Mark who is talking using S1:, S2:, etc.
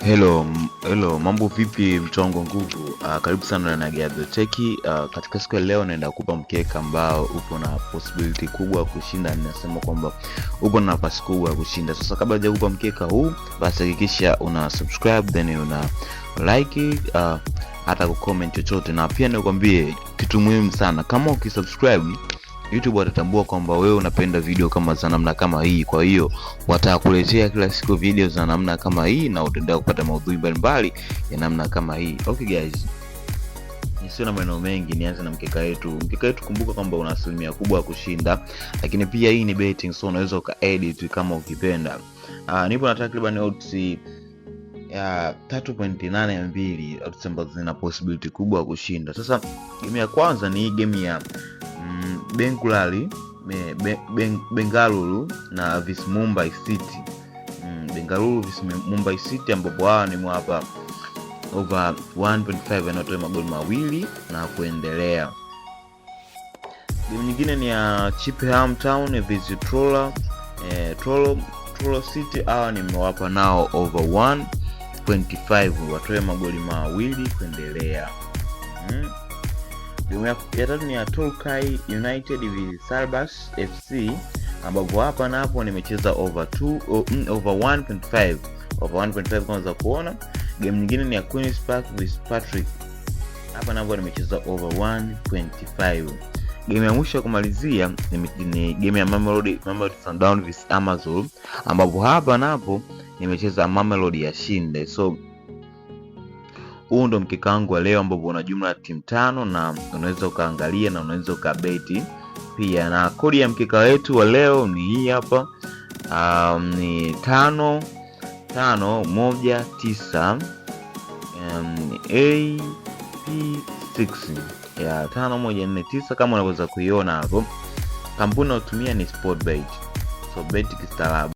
S1: Hello, mambo vipi mtu wangu nguvu? Karibu sana na Gado Teki. Katika siku ya leo naenda kupa mkeka ambao upo na possibility kubwa ya kushinda. Ninasema kwamba upo na nafasi kubwa ya kushinda. Sasa kabla hujakupa mkeka huu, basi hakikisha una subscribe then una like hata kucomment chochote, na pia nikwambie kitu muhimu sana. Kama ukisubscribe, YouTube watatambua kwamba wewe unapenda video kama za namna kama hii. Kwa hiyo watakuletea kila siku video za namna kama hii na utaendelea kupata maudhui mbalimbali ya namna kama hii. Okay guys, nisio na maneno mengi, nianze na mkeka wetu. Mkeka wetu, kumbuka kwamba una asilimia kubwa ya kushinda, lakini pia hii ni betting, so unaweza ukaedit kama ukipenda. Nipo na takriban odds ya 3.82 odds ambazo zina possibility kubwa ya kushinda. Sasa game ya kwanza ni hii game ya Bengaluru na vs Mumbai City. Bengaluru vs Mumbai City, ambapo hawa ni hapa over 1.5 anatoa magoli mawili na kuendelea. Game nyingine ni ya Chippenham Town vs Truro City, hawa nimewapa nao over 1.5 watoe magoli mawili kuendelea. Game ya tatu ni ya Torquay United vs Salbas FC, ambapo hapa na hapo nimecheza over 1.5 kama unaweza kuona. Game nyingine ni ya Queen's Park vs Patrick, hapa na hapo nimecheza over 1.5. Game ya mwisho kumalizia ni game ya Mamelodi Sundowns vs Amazon, ambapo hapa na hapo nimecheza Mamelodi ya shinde. So huu ndo mkeka wangu wa leo, ambapo una jumla ya timu 5 na unaweza ukaangalia na unaweza ukabeti pia. Na kodi ya mkeka wetu wa leo ni hii hapa, ni 5519 AP6 ya 5149 kama unaweza kuiona hapo. Kampuni nayotumia ni Sportbet, so bet kistaarabu.